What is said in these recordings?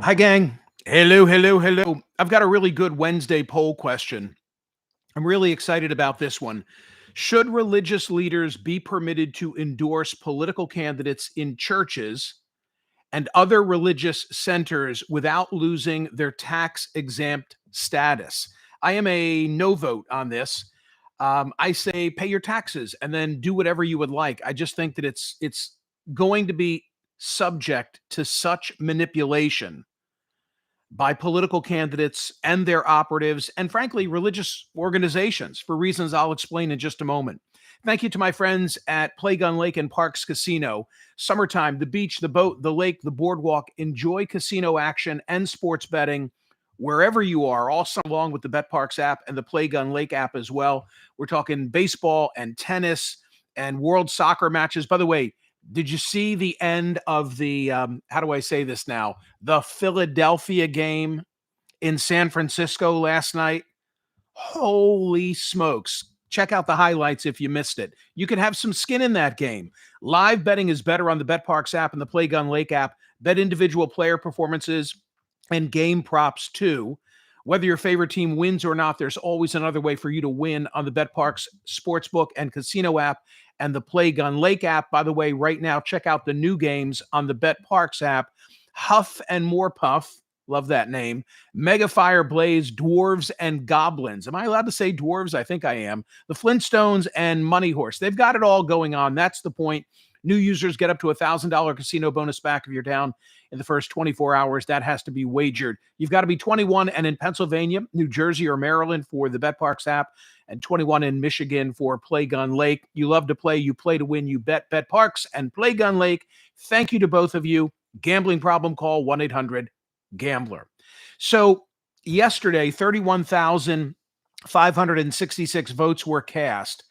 Hi, gang. Hello, hello, hello. I've got a really good Wednesday poll question. I'm really excited about this one. Should religious leaders be permitted to endorse political candidates in churches and other religious centers without losing their tax exempt status? I am a no vote on this. I say pay your taxes and then do whatever you would like. I just think that it's going to be subject to such manipulation by political candidates and their operatives, and frankly, religious organizations for reasons I'll explain in just a moment. Thank you to my friends at Playgun Lake and Parks Casino. Summertime, the beach, the boat, the lake, the boardwalk. Enjoy casino action and sports betting wherever you are, all summer long with the Bet Parks app and the Playgun Lake app as well. We're talking baseball and tennis and world soccer matches. By the way, did you see the end of the, how do I say this now? The Philadelphia game in San Francisco last night? Holy smokes. Check out the highlights if you missed it. You can have some skin in that game. Live betting is better on the BetParks app and the Playgun Lake app. Bet individual player performances and game props too. Whether your favorite team wins or not, there's always another way for you to win on the BetParks Sportsbook and Casino app and the Playgun Lake app. By the way, right now, check out the new games on the BetParks app. Huff and More Puff. Love that name. Mega Fire Blaze, Dwarves and Goblins. Am I allowed to say dwarves? I think I am. The Flintstones and Money Horse. They've got it all going on. That's the point. New users get up to $1,000 casino bonus back if you're down in the first 24 hours. That has to be wagered. You've got to be 21 and in Pennsylvania, New Jersey, or Maryland for the BetParks app, and 21 in Michigan for Playgun Lake. You love to play. You play to win. You bet. BetParks and Playgun Lake. Thank you to both of you. Gambling problem, call 1-800-GAMBLER. So yesterday, 31,566 votes were cast.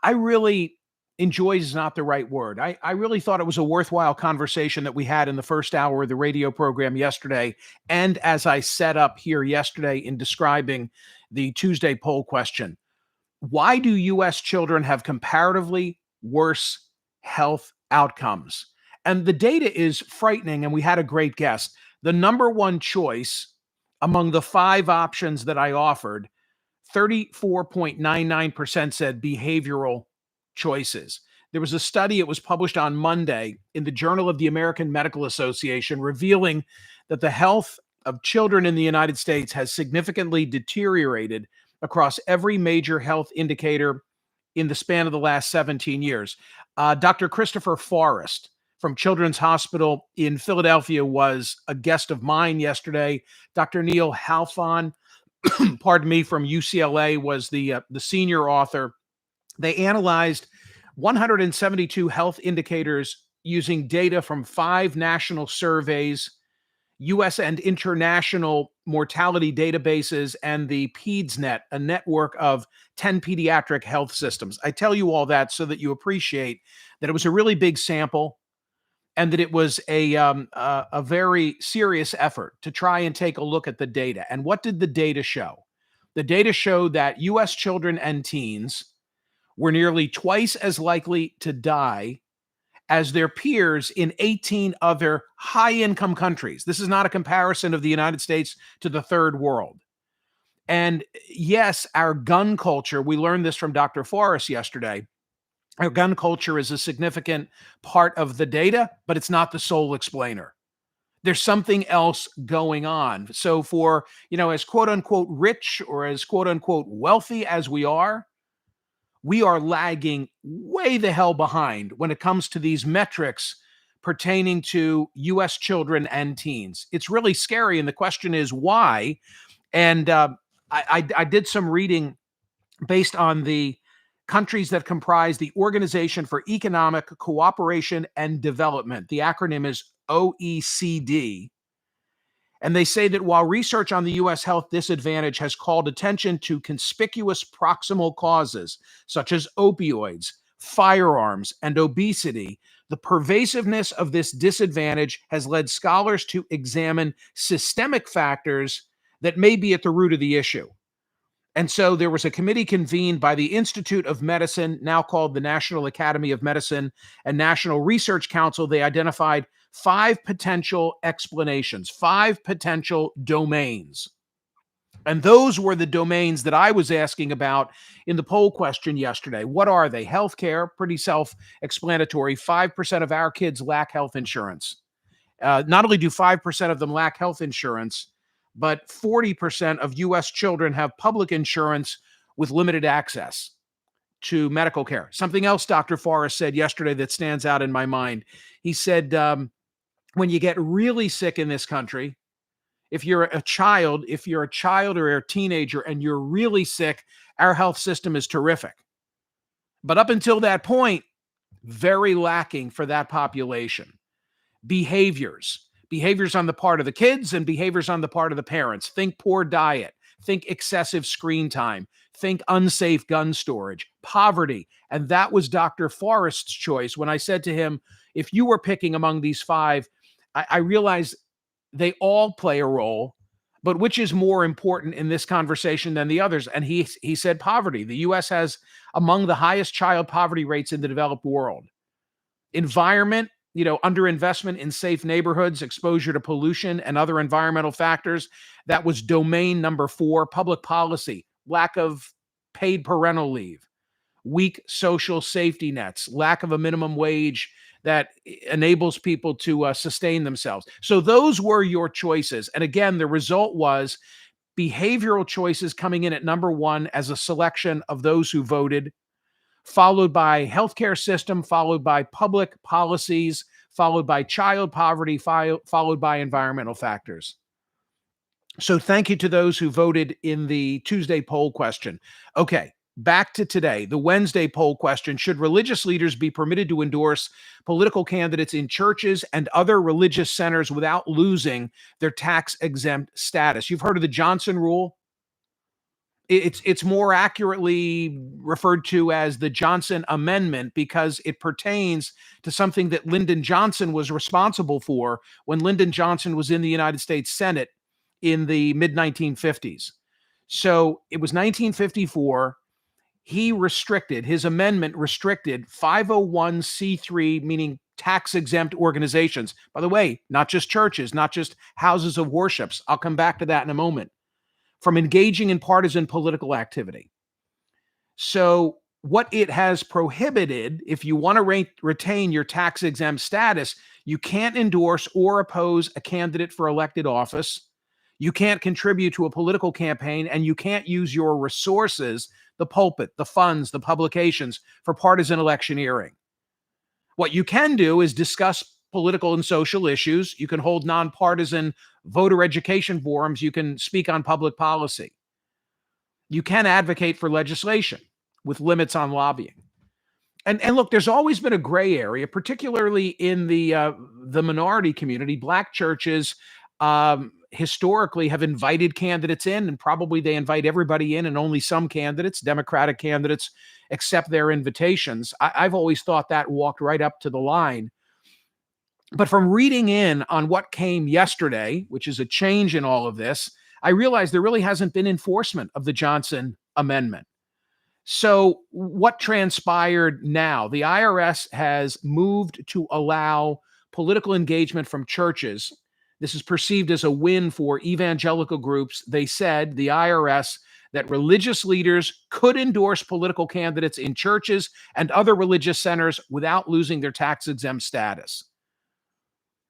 I really, enjoy is not the right word. I really thought it was a worthwhile conversation that we had in the first hour of the radio program yesterday. And as I set up here yesterday in describing the Tuesday poll question, why do U.S. children have comparatively worse health outcomes? And the data is frightening, and we had a great guest. The number one choice among the 5 options that I offered, 34.99% said behavioral choices. There was a study, it was published on Monday in the Journal of the American Medical Association, revealing that the health of children in the United States has significantly deteriorated across every major health indicator in the span of the last 17 years. Dr. Christopher Forrest from Children's Hospital in Philadelphia was a guest of mine yesterday. Dr. Neil Halfon, pardon me, from UCLA was the senior author. They analyzed 172 health indicators using data from 5 national surveys, U.S. and international mortality databases, and the PedsNet, a network of 10 pediatric health systems. I tell you all that so that you appreciate that it was a really big sample and that it was a very serious effort to try and take a look at the data. And what did the data show? The data showed that U.S. children and teens were nearly twice as likely to die as their peers in 18 other high-income countries. This is not a comparison of the United States to the third world. And yes, our gun culture, we learned this from Dr. Forrest yesterday, our gun culture is a significant part of the data, but it's not the sole explainer. There's something else going on. So for, as quote unquote rich or as quote unquote wealthy as we are lagging way the hell behind when it comes to these metrics pertaining to U.S. children and teens. It's really scary. And the question is why? And I did some reading based on the countries that comprise the Organization for Economic Cooperation and Development. The acronym is OECD. And they say that while research on the U.S. health disadvantage has called attention to conspicuous proximal causes such as opioids, firearms, and obesity, the pervasiveness of this disadvantage has led scholars to examine systemic factors that may be at the root of the issue. And so there was a committee convened by the Institute of Medicine, now called the National Academy of Medicine, and National Research Council. They identified 5 potential explanations, 5 potential domains. And those were the domains that I was asking about in the poll question yesterday. What are they? Healthcare, pretty self-explanatory. 5% of our kids lack health insurance. Not only do 5% of them lack health insurance, but 40% of U.S. children have public insurance with limited access to medical care. Something else Dr. Forrest said yesterday that stands out in my mind. He said, when you get really sick in this country, if you're a child or a teenager and you're really sick, our health system is terrific. But up until that point, very lacking for that population. Behaviors on the part of the kids and behaviors on the part of the parents. Think poor diet, think excessive screen time, think unsafe gun storage, poverty. And that was Dr. Forrest's choice. When I said to him, if you were picking among these 5, I realized they all play a role, but which is more important in this conversation than the others? And he said poverty. The U.S. has among the highest child poverty rates in the developed world. Environment, underinvestment in safe neighborhoods, exposure to pollution and other environmental factors. That was domain number 4. Public policy, lack of paid parental leave, weak social safety nets, lack of a minimum wage that enables people to sustain themselves. So those were your choices. And again, the result was behavioral choices coming in at number 1 as a selection of those who voted, followed by healthcare system, followed by public policies, followed by child poverty, followed by environmental factors. So thank you to those who voted in the Tuesday poll question. Okay, back to today, the Wednesday poll question. Should religious leaders be permitted to endorse political candidates in churches and other religious centers without losing their tax-exempt status? You've heard of the Johnson rule. It's more accurately referred to as the Johnson Amendment because it pertains to something that Lyndon Johnson was responsible for when Lyndon Johnson was in the United States Senate in the mid-1950s. So it was 1954. His amendment restricted 501c3, meaning tax-exempt organizations. By the way, not just churches, not just houses of worships. I'll come back to that in a moment. From engaging in partisan political activity. So what it has prohibited, if you want to retain your tax-exempt status, you can't endorse or oppose a candidate for elected office. You can't contribute to a political campaign, and you can't use your resources, the pulpit, the funds, the publications, for partisan electioneering. What you can do is discuss political and social issues. You can hold nonpartisan voter education forums. You can speak on public policy. You can advocate for legislation with limits on lobbying. And look, there's always been a gray area, particularly in the minority community. Black churches historically have invited candidates in, and probably they invite everybody in, and only some candidates, Democratic candidates, accept their invitations. I've always thought that walked right up to the line. But from reading in on what came yesterday, which is a change in all of this, I realized there really hasn't been enforcement of the Johnson Amendment. So what transpired now? The IRS has moved to allow political engagement from churches. This is perceived as a win for evangelical groups. They said, the IRS, that religious leaders could endorse political candidates in churches and other religious centers without losing their tax-exempt status.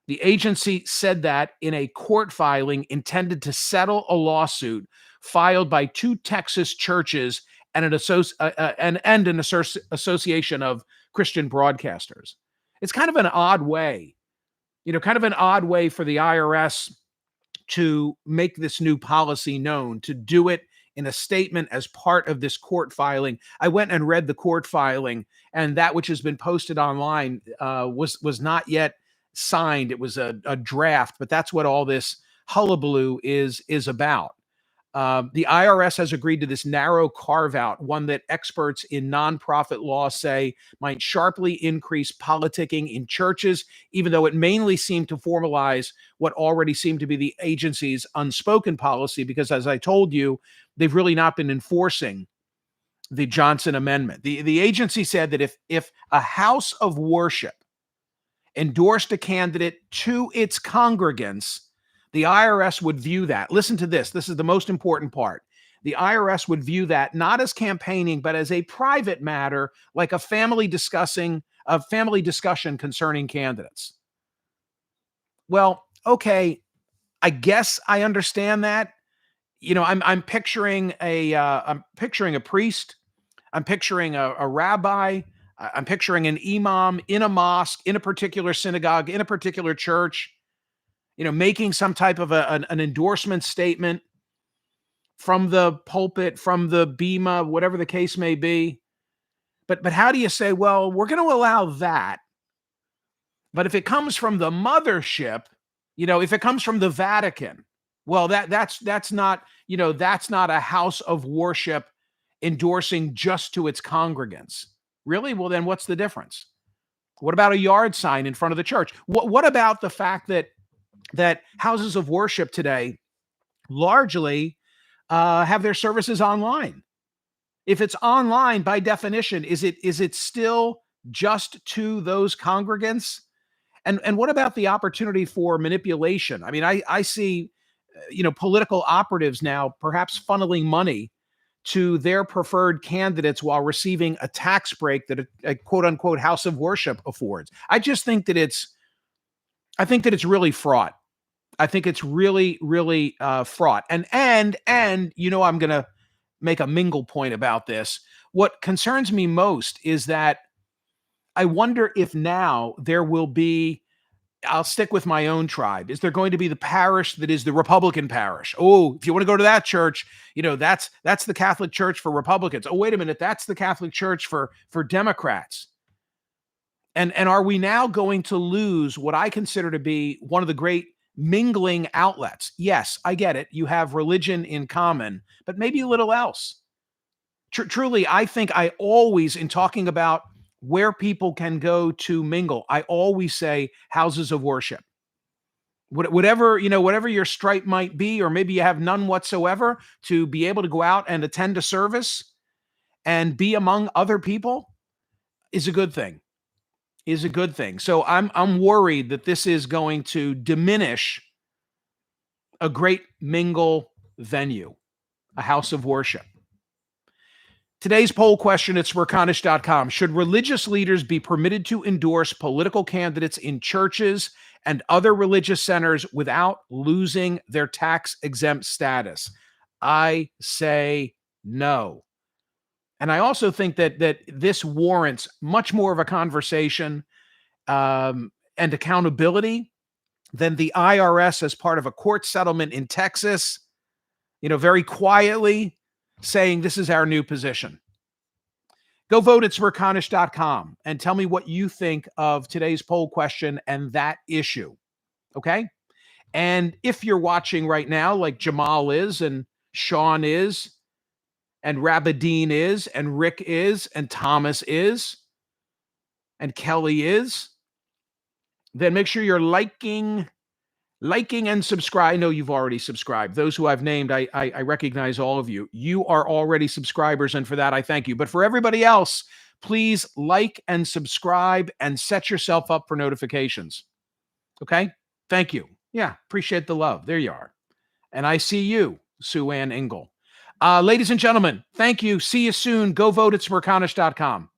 The agency said that in a court filing intended to settle a lawsuit filed by 2 Texas churches and an association of Christian broadcasters. It's kind of an odd way, for the IRS to make this new policy known, to do it in a statement as part of this court filing. I went and read the court filing, and that which has been posted online was not yet signed. It was a draft, but that's what all this hullabaloo is about. The IRS has agreed to this narrow carve-out, one that experts in nonprofit law say might sharply increase politicking in churches, even though it mainly seemed to formalize what already seemed to be the agency's unspoken policy, because as I told you, they've really not been enforcing the Johnson Amendment. The agency said that if a house of worship endorsed a candidate to its congregants, the IRS would view that. Listen to this. This is the most important part. The IRS would view that not as campaigning, but as a private matter, like a family discussion concerning candidates. Well, okay, I guess I understand that. I'm picturing a priest. I'm picturing a rabbi. I'm picturing an imam in a mosque, in a particular synagogue, in a particular church, making some type of an endorsement statement from the pulpit, from the bema, whatever the case may be. But how do you say, well, we're going to allow that, but if it comes from the mothership, if it comes from the Vatican, well, that's not a house of worship endorsing just to its congregants. Really? Well, then what's the difference? What about a yard sign in front of the church? What about the fact that houses of worship today largely have their services online? If it's online, by definition, is it still just to those congregants? And what about the opportunity for manipulation? I mean, I see, political operatives now perhaps funneling money to their preferred candidates while receiving a tax break that a quote unquote house of worship affords. I think that it's really fraught. I think it's really, really fraught. And I'm going to make a mingle point about this. What concerns me most is that I wonder if now there will be, I'll stick with my own tribe. Is there going to be the parish that is the Republican parish? Oh, if you want to go to that church, that's the Catholic Church for Republicans. Oh, wait a minute, that's the Catholic Church for Democrats. And are we now going to lose what I consider to be one of the great mingling outlets? Yes, I get it. You have religion in common, but maybe a little else. Truly, I think I always, in talking about where people can go to mingle, I always say houses of worship. Whatever your stripe might be, or maybe you have none whatsoever, to be able to go out and attend a service and be among other people is a good thing. So I'm worried that this is going to diminish a great mingle venue, a house of worship. Today's poll question at Smerconish.com: should religious leaders be permitted to endorse political candidates in churches and other religious centers without losing their tax-exempt status? I say no. And I also think that this warrants much more of a conversation and accountability than the IRS, as part of a court settlement in Texas, very quietly saying this is our new position. Go vote at Smerconish.com and tell me what you think of today's poll question and that issue. Okay? And if you're watching right now, like Jamal is, and Sean is, and Rabadine is, and Rick is, and Thomas is, and Kelly is, then make sure you're liking and subscribe. I know you've already subscribed. Those who I've named, I recognize all of you. You are already subscribers, and for that, I thank you. But for everybody else, please like and subscribe and set yourself up for notifications. Okay? Thank you. Yeah, appreciate the love. There you are. And I see you, Sue Ann Engel. Ladies and gentlemen, thank you. See you soon. Go vote at Smerconish.com.